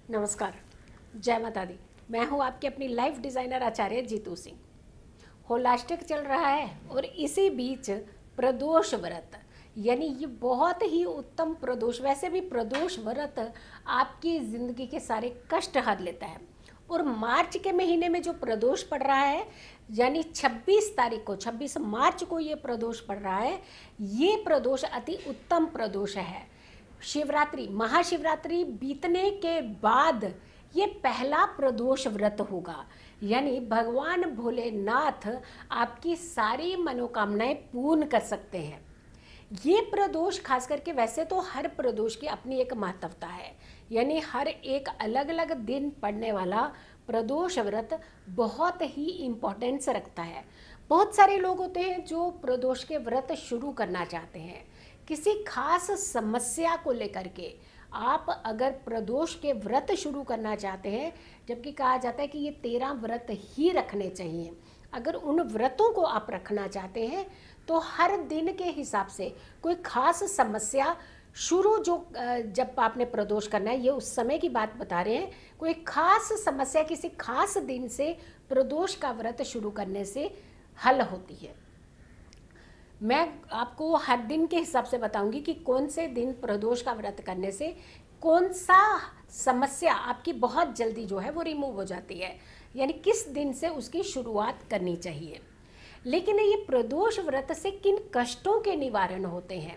नमस्कार। जय माता दी। मैं हूँ आपकी अपनी लाइफ डिज़ाइनर आचार्य जीतू सिंह। होलाष्टक चल रहा है और इसी बीच प्रदोष व्रत, यानी ये बहुत ही उत्तम प्रदोष, वैसे भी प्रदोष व्रत आपकी ज़िंदगी के सारे कष्ट हर लेता है। और मार्च के महीने में जो प्रदोष पड़ रहा है, यानी 26 तारीख को, 26 मार्च को ये प्रदोष पड़ रहा है। ये प्रदोष अति उत्तम प्रदोष है। शिवरात्रि, महाशिवरात्रि बीतने के बाद ये पहला प्रदोष व्रत होगा, यानी भगवान भोलेनाथ आपकी सारी मनोकामनाएं पूर्ण कर सकते हैं। ये प्रदोष खास करके, वैसे तो हर प्रदोष की अपनी एक महत्वता है, यानी हर एक अलग अलग दिन पड़ने वाला प्रदोष व्रत बहुत ही इम्पोर्टेंस रखता है। बहुत सारे लोग होते हैं जो प्रदोष के व्रत शुरू करना चाहते हैं किसी खास समस्या को लेकर के। आप अगर प्रदोष के व्रत शुरू करना चाहते हैं, जबकि कहा जाता है कि ये 13 व्रत ही रखने चाहिए, अगर उन व्रतों को आप रखना चाहते हैं तो हर दिन के हिसाब से कोई खास समस्या शुरू, जो जब आपने प्रदोष करना है, ये उस समय की बात बता रहे हैं, कोई खास समस्या किसी खास दिन से प्रदोष का व्रत शुरू करने से हल होती है। मैं आपको हर दिन के हिसाब से बताऊंगी कि कौन से दिन प्रदोष का व्रत करने से कौन सा समस्या आपकी बहुत जल्दी जो है वो रिमूव हो जाती है, यानी किस दिन से उसकी शुरुआत करनी चाहिए। लेकिन ये प्रदोष व्रत से किन कष्टों के निवारण होते हैं?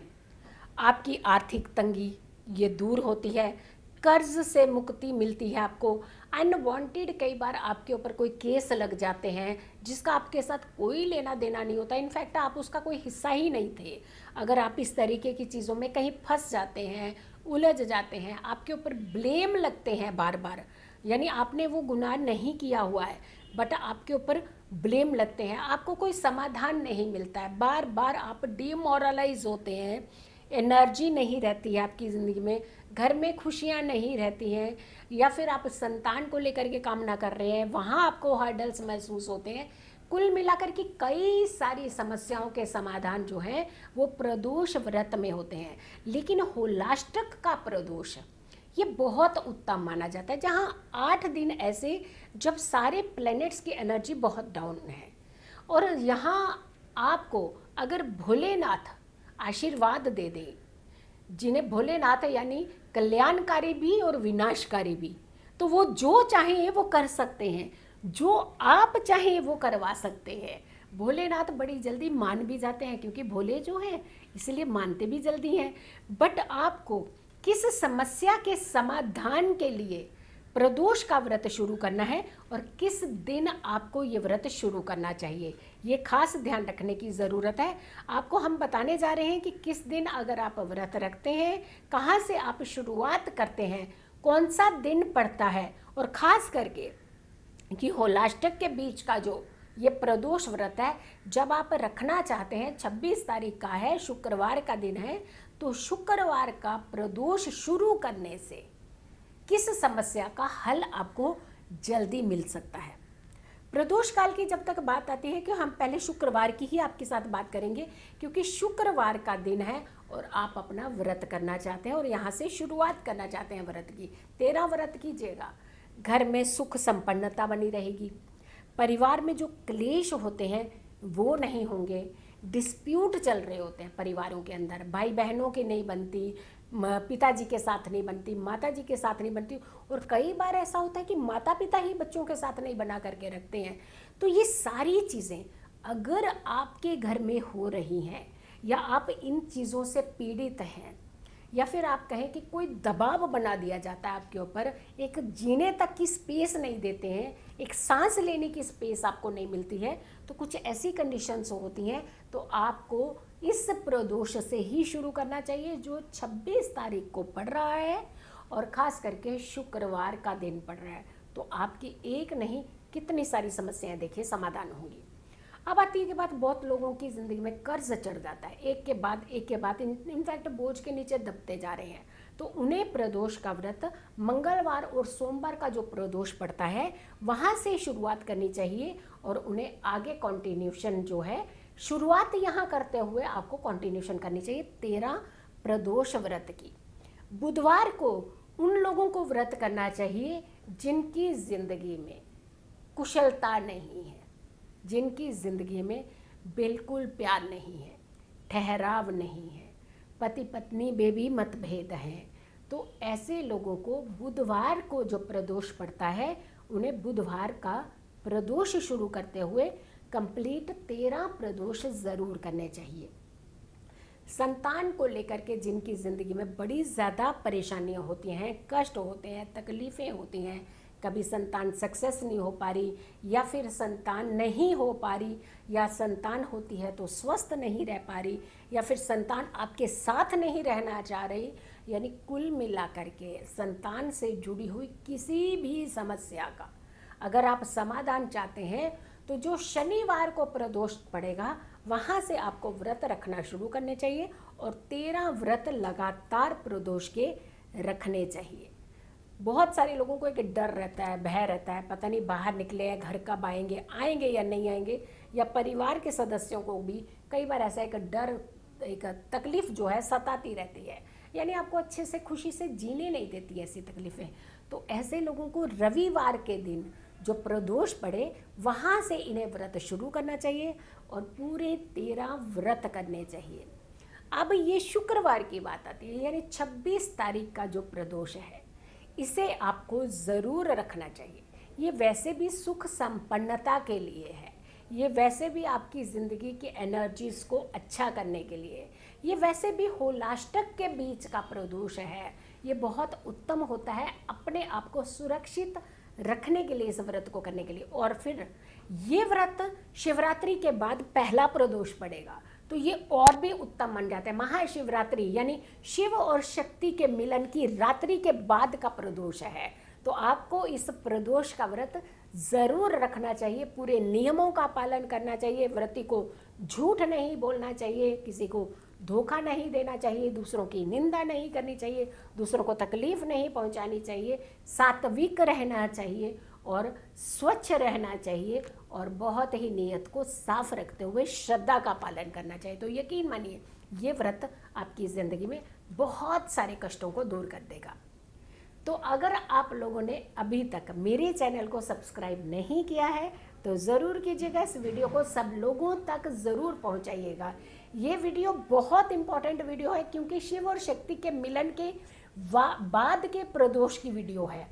आपकी आर्थिक तंगी ये दूर होती है, कर्ज से मुक्ति मिलती है आपको। अनवांटेड कई बार आपके ऊपर कोई केस लग जाते हैं जिसका आपके साथ कोई लेना देना नहीं होता, इनफैक्ट आप उसका कोई हिस्सा ही नहीं थे। अगर आप इस तरीके की चीज़ों में कहीं फंस जाते हैं, उलझ जाते हैं, आपके ऊपर ब्लेम लगते हैं बार बार, यानी आपने वो गुनाह नहीं किया हुआ है बट आपके ऊपर ब्लेम लगते हैं, आपको कोई समाधान नहीं मिलता है, बार बार आप डिमोरलाइज होते हैं, एनर्जी नहीं रहती है आपकी ज़िंदगी में, घर में खुशियाँ नहीं रहती हैं, या फिर आप संतान को लेकर के कामना कर रहे हैं, वहाँ आपको हर्डल्स महसूस होते हैं। कुल मिलाकर के कई सारी समस्याओं के समाधान जो हैं वो प्रदोष व्रत में होते हैं। लेकिन होलाष्टक का प्रदोष ये बहुत उत्तम माना जाता है, जहाँ 8 दिन ऐसे जब सारे प्लैनेट्स की एनर्जी बहुत डाउन है, और यहाँ आपको अगर भोलेनाथ आशीर्वाद दे दें, जिन्हें भोलेनाथ यानी कल्याणकारी भी और विनाशकारी भी, तो वो जो चाहें वो कर सकते हैं, जो आप चाहें वो करवा सकते हैं। भोलेनाथ बड़ी जल्दी मान भी जाते हैं, क्योंकि भोले जो हैं इसलिए मानते भी जल्दी हैं। बट आपको किस समस्या के समाधान के लिए प्रदोष का व्रत शुरू करना है और किस दिन आपको ये व्रत शुरू करना चाहिए, ये खास ध्यान रखने की ज़रूरत है। आपको हम बताने जा रहे हैं कि किस दिन अगर आप व्रत रखते हैं, कहाँ से आप शुरुआत करते हैं, कौन सा दिन पड़ता है, और ख़ास करके कि होलाष्टक के बीच का जो ये प्रदोष व्रत है, जब आप रखना चाहते हैं, 26 तारीख का है, शुक्रवार का दिन है, तो शुक्रवार का प्रदोष शुरू करने से किस समस्या का हल आपको जल्दी मिल सकता है। प्रदोष काल की जब तक बात आती है कि हम पहले शुक्रवार की ही आपके साथ बात करेंगे, क्योंकि शुक्रवार का दिन है और आप अपना व्रत करना चाहते हैं और यहाँ से शुरुआत करना चाहते हैं व्रत की। 13 व्रत कीजिएगा, घर में सुख संपन्नता बनी रहेगी, परिवार में जो क्लेश होते हैं वो नहीं होंगे, डिस्प्यूट चल रहे होते हैं परिवारों के अंदर, भाई बहनों की नहीं बनती, पिताजी के साथ नहीं बनती, माता जी के साथ नहीं बनती, और कई बार ऐसा होता है कि माता पिता ही बच्चों के साथ नहीं बना करके रखते हैं। तो ये सारी चीज़ें अगर आपके घर में हो रही हैं, या आप इन चीज़ों से पीड़ित हैं, या फिर आप कहें कि कोई दबाव बना दिया जाता है आपके ऊपर, एक जीने तक की स्पेस नहीं देते हैं, एक सांस लेने की स्पेस आपको नहीं मिलती है, तो कुछ ऐसी कंडीशंस होती हैं, तो आपको इस प्रदोष से ही शुरू करना चाहिए जो 26 तारीख को पड़ रहा है, और ख़ास करके शुक्रवार का दिन पड़ रहा है। तो आपकी एक नहीं कितनी सारी समस्याएं देखिए समाधान होंगी। अब आती है कि बात, बहुत लोगों की ज़िंदगी में कर्ज चढ़ जाता है, एक के बाद इनफैक्ट बोझ के नीचे दबते जा रहे हैं, तो उन्हें प्रदोष का व्रत मंगलवार और सोमवार का जो प्रदोष पड़ता है वहाँ से शुरुआत करनी चाहिए, और उन्हें आगे कंटिन्यूशन जो है, शुरुआत यहाँ करते हुए आपको कंटिन्यूशन करनी चाहिए 13 प्रदोष व्रत की। बुधवार को उन लोगों को व्रत करना चाहिए जिनकी जिंदगी में कुशलता नहीं है, जिनकी जिंदगी में बिल्कुल प्यार नहीं है, ठहराव नहीं है, पति पत्नी में भी मतभेद हैं। तो ऐसे लोगों को बुधवार को जो प्रदोष पड़ता है, उन्हें बुधवार का प्रदोष शुरू करते हुए कंप्लीट 13 प्रदोष ज़रूर करने चाहिए। संतान को लेकर के जिनकी ज़िंदगी में बड़ी ज़्यादा परेशानियां होती हैं, कष्ट होते हैं, तकलीफ़ें होती हैं, कभी संतान सक्सेस नहीं हो पा रही, या फिर संतान नहीं हो पा रही, या संतान होती है तो स्वस्थ नहीं रह पा रही, या फिर संतान आपके साथ नहीं रहना चाह रही, यानी कुल मिलाकर के संतान से जुड़ी हुई किसी भी समस्या का अगर आप समाधान चाहते हैं तो जो शनिवार को प्रदोष पड़ेगा वहाँ से आपको व्रत रखना शुरू करने चाहिए और 13 व्रत लगातार प्रदोष के रखने चाहिए। बहुत सारे लोगों को एक डर रहता है, भय रहता है, पता नहीं बाहर निकले हैं, घर कब आएंगे, आएंगे या नहीं आएंगे, या परिवार के सदस्यों को भी कई बार ऐसा एक डर, एक तकलीफ जो है सताती रहती है, यानी आपको अच्छे से खुशी से जीने नहीं देती ऐसी तकलीफ़ें। तो ऐसे लोगों को रविवार के दिन जो प्रदोष पड़े वहाँ से इन्हें व्रत शुरू करना चाहिए और पूरे 13 व्रत करने चाहिए। अब ये शुक्रवार की बात आती है, यानी 26 तारीख का जो प्रदोष है इसे आपको ज़रूर रखना चाहिए। ये वैसे भी सुख संपन्नता के लिए है, ये वैसे भी आपकी ज़िंदगी की एनर्जीज़ को अच्छा करने के लिए, ये वैसे भी होलाष्टक के बीच का प्रदोष है। ये बहुत उत्तम होता है अपने आप को सुरक्षित रखने के लिए, इस व्रत को करने के लिए। और फिर ये व्रत शिवरात्रि के बाद पहला प्रदोष पड़ेगा तो ये और भी उत्तम मान जाता है। महाशिवरात्रि यानी शिव और शक्ति के मिलन की रात्रि के बाद का प्रदोष है, तो आपको इस प्रदोष का व्रत ज़रूर रखना चाहिए। पूरे नियमों का पालन करना चाहिए, व्रती को झूठ नहीं बोलना चाहिए, किसी को धोखा नहीं देना चाहिए, दूसरों की निंदा नहीं करनी चाहिए, दूसरों को तकलीफ नहीं पहुंचानी चाहिए, सात्विक रहना चाहिए और स्वच्छ रहना चाहिए और बहुत ही नियत को साफ रखते हुए श्रद्धा का पालन करना चाहिए। तो यकीन मानिए ये व्रत आपकी ज़िंदगी में बहुत सारे कष्टों को दूर कर देगा। तो अगर आप लोगों ने अभी तक मेरे चैनल को सब्सक्राइब नहीं किया है तो ज़रूर कीजिएगा, इस वीडियो को सब लोगों तक ज़रूर पहुंचाइएगा। ये वीडियो बहुत इंपॉर्टेंट वीडियो है क्योंकि शिव और शक्ति के मिलन के बाद के प्रदोष की वीडियो है।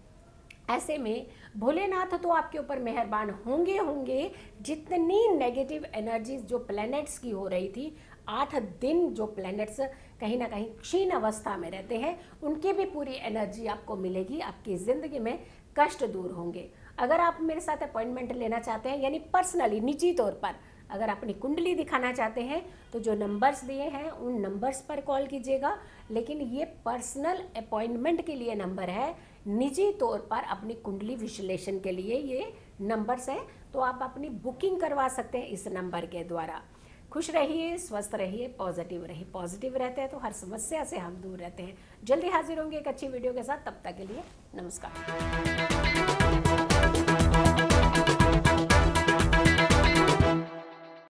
ऐसे में भोलेनाथ तो आपके ऊपर मेहरबान होंगे। जितनी नेगेटिव एनर्जीज जो प्लैनेट्स की हो रही थी, 8 दिन जो प्लैनेट्स कहीं ना कहीं क्षीण अवस्था में रहते हैं, उनकी भी पूरी एनर्जी आपको मिलेगी, आपकी ज़िंदगी में कष्ट दूर होंगे। अगर आप मेरे साथ अपॉइंटमेंट लेना चाहते हैं, यानी पर्सनली निजी तौर पर अगर अपनी कुंडली दिखाना चाहते हैं तो जो नंबर्स दिए हैं उन नंबर्स पर कॉल कीजिएगा। लेकिन ये पर्सनल अपॉइंटमेंट के लिए नंबर है, निजी तौर पर अपनी कुंडली विश्लेषण के लिए ये नंबर्स हैं, तो आप अपनी बुकिंग करवा सकते हैं इस नंबर के द्वारा। खुश रहिए, स्वस्थ रहिए, पॉजिटिव रहिए। पॉजिटिव रहते हैं तो हर समस्या से हम दूर रहते हैं। जल्दी हाजिर होंगे एक अच्छी वीडियो के साथ, तब तक के लिए नमस्कार।